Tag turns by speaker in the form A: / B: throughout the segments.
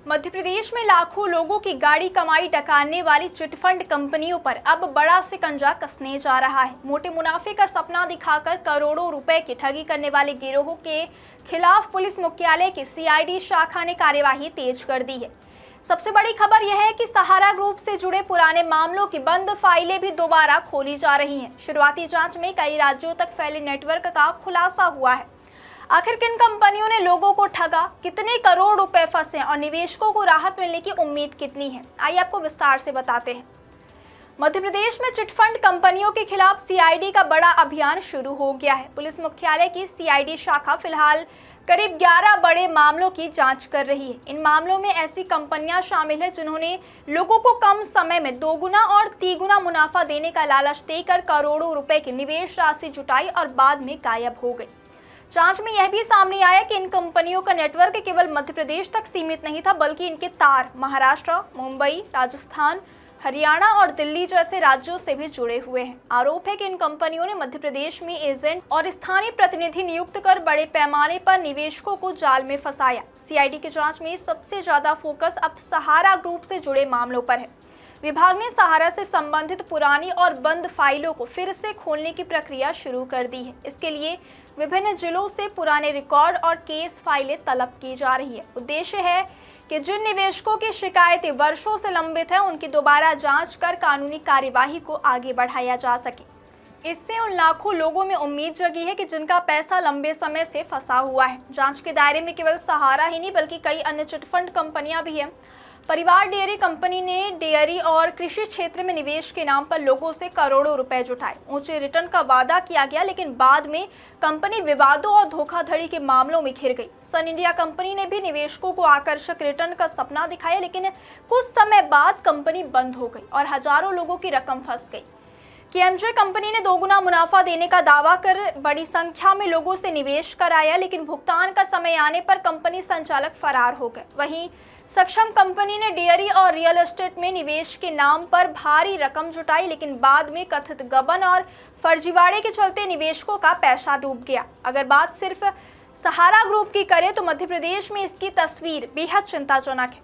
A: मध्य प्रदेश में लाखों लोगों की गाड़ी कमाई डकारने वाली चिटफंड कंपनियों पर अब बड़ा शिकंजा कसने जा रहा है। मोटे मुनाफे का सपना दिखाकर करोड़ों रुपए की ठगी करने वाले गिरोह के खिलाफ पुलिस मुख्यालय की सीआईडी शाखा ने कार्यवाही तेज कर दी है। सबसे बड़ी खबर यह है कि सहारा ग्रुप से जुड़े पुराने मामलों की बंद फाइलें भी दोबारा खोली जा रही हैं। शुरुआती जांच में कई राज्यों तक फैले नेटवर्क का खुलासा हुआ है। आखिर किन कंपनियों ने लोगों को ठगा, कितने करोड़ रुपए फंसे और निवेशकों को राहत मिलने की उम्मीद कितनी है, आइए आपको विस्तार से बताते हैं। मध्य प्रदेश में चिटफंड कंपनियों के खिलाफ सीआईडी का बड़ा अभियान शुरू हो गया है। पुलिस मुख्यालय की सीआईडी शाखा फिलहाल करीब 11 बड़े मामलों की जांच कर रही है। इन मामलों में ऐसी कंपनियां शामिल हैं जिन्होंने लोगों को कम समय में दोगुना और तिगुना मुनाफा देने का लालच देकर करोड़ों रुपए की निवेश राशि जुटाई और बाद में गायब हो गई। जांच में यह भी सामने आया कि इन कंपनियों का नेटवर्क केवल मध्य प्रदेश तक सीमित नहीं था, बल्कि इनके तार महाराष्ट्र, मुंबई, राजस्थान, हरियाणा और दिल्ली जैसे राज्यों से भी जुड़े हुए हैं। आरोप है कि इन कंपनियों ने मध्य प्रदेश में एजेंट और स्थानीय प्रतिनिधि नियुक्त कर बड़े पैमाने पर निवेशकों को जाल में फंसाया। सीआईडी की जांच में सबसे ज्यादा फोकस अब सहारा ग्रुप से जुड़े मामलों पर है। विभाग ने सहारा से संबंधित पुरानी और बंद फाइलों को फिर से खोलने की प्रक्रिया शुरू कर दी है। इसके लिए विभिन्न जिलों से पुराने रिकॉर्ड और केस फाइलें तलब की जा रही है। उद्देश्य है कि जिन निवेशकों की शिकायतें वर्षों से लंबित हैं, उनकी दोबारा जांच कर कानूनी कार्यवाही को आगे बढ़ाया जा सके। इससे उन लाखों लोगों में उम्मीद जगी है कि जिनका पैसा लंबे समय से फंसा हुआ है। जांच के दायरे में केवल सहारा ही नहीं बल्कि कई अन्य चिटफंड कंपनियां भी हैं। परिवार डेयरी कंपनी ने डेयरी और कृषि क्षेत्र में निवेश के नाम पर लोगों से करोड़ों रुपए जुटाए। ऊंचे रिटर्न का वादा किया गया, लेकिन बाद में कंपनी विवादों और धोखाधड़ी के मामलों में घिर गई। सन इंडिया कंपनी ने भी निवेशकों को आकर्षक रिटर्न का सपना दिखाया, लेकिन कुछ समय बाद कंपनी बंद हो गई और हजारों लोगों की रकम फंस गई। केएमजे कंपनी ने दोगुना मुनाफा देने का दावा कर बड़ी संख्या में लोगों से निवेश कराया, लेकिन भुगतान का समय आने पर कंपनी संचालक फरार हो गए। वहीं सक्षम कंपनी ने डेयरी और रियल एस्टेट में निवेश के नाम पर भारी रकम जुटाई, लेकिन बाद में कथित गबन और फर्जीवाड़े के चलते निवेशकों का पैसा डूब गया। अगर बात सिर्फ सहारा ग्रुप की करें तो मध्य प्रदेश में इसकी तस्वीर बेहद चिंताजनक है।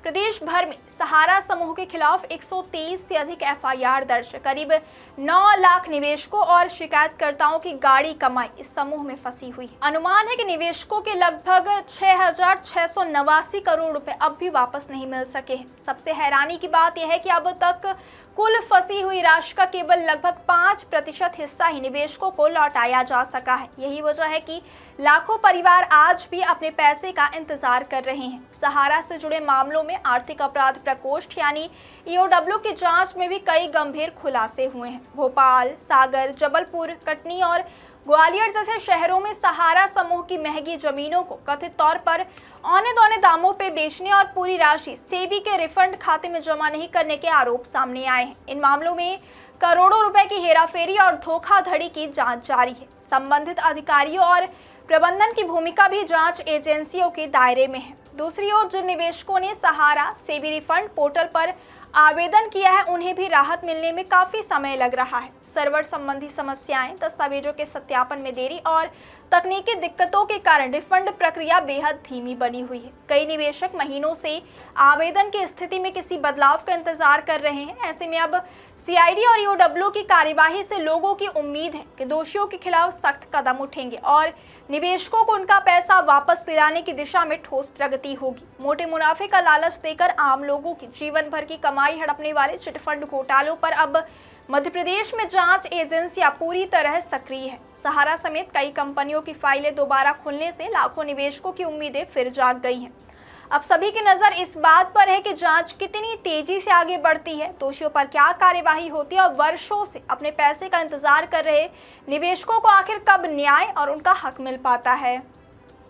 A: प्रदेश भर में सहारा समूह के खिलाफ 123 से अधिक एफआईआर दर्ज है। करीब 9 लाख निवेशकों और शिकायतकर्ताओं की गाड़ी कमाई इस समूह में फंसी हुई है। अनुमान है कि निवेशकों के लगभग 6,689 करोड़ रुपए अब भी वापस नहीं मिल सके हैं। सबसे हैरानी की बात यह है कि अब तक कुल फंसी हुई राशि का केवल लगभग 5% हिस्सा ही निवेशकों को लौटाया जा सका है। यही वजह है कि लाखों परिवार आज भी अपने पैसे का इंतजार कर रहे हैं। सहारा से जुड़े मामलों में आर्थिक अपराध प्रकोष्ठ यानी ईओडब्ल्यू की जांच में भी कई गंभीर खुलासे हुए हैं। भोपाल, सागर, जबलपुर, कटनी और ग्वालियर जैसे शहरों में सहारा समूह की महंगी जमीनों को कथित तौर पर औने दौने दामों पे बेचने और पूरी राशि सेबी के रिफंड खाते में जमा नहीं करने के आरोप सामने आए हैं। इन मामलों में करोड़ों रुपए की हेराफेरी और धोखाधड़ी की जांच जारी है। संबंधित अधिकारियों और प्रबंधन की भूमिका भी जांच एजेंसियों के दायरे में है। दूसरी ओर जिन निवेशकों ने सहारा सेबी रिफंड पोर्टल पर आवेदन किया है, उन्हें भी राहत मिलने में काफी समय लग रहा है। सर्वर संबंधी समस्याएं, दस्तावेजों के सत्यापन में देरी और तकनीकी दिक्कतों के कारण रिफंड प्रक्रिया बेहद धीमी बनी हुई है। कई निवेशक महीनों से आवेदन की स्थिति में किसी बदलाव का इंतजार कर रहे हैं। ऐसे में अब सीआईडी और ईओडब्ल्यू की कार्यवाही से लोगों की उम्मीद है कि दोषियों के खिलाफ सख्त कदम उठेंगे और निवेशकों को उनका पैसा वापस दिलाने की दिशा में ठोस प्रगति होगी। मोटे मुनाफे का लालच देकर आम लोगों की जीवन भर की कमाई हड़पने वाले चिटफंड घोटालों पर अब मध्य प्रदेश में जांच एजेंसियां पूरी तरह सक्रिय है। सहारा समेत कई कंपनियों की फाइलें दोबारा खुलने से लाखों निवेशकों की उम्मीदें फिर जाग गई हैं। अब सभी की नजर इस बात पर है कि जांच कितनी तेजी से आगे बढ़ती है, दोषियों पर क्या कार्यवाही होती है और वर्षों से अपने पैसे का इंतजार कर रहे निवेशकों को आखिर कब न्याय और उनका हक मिल पाता है।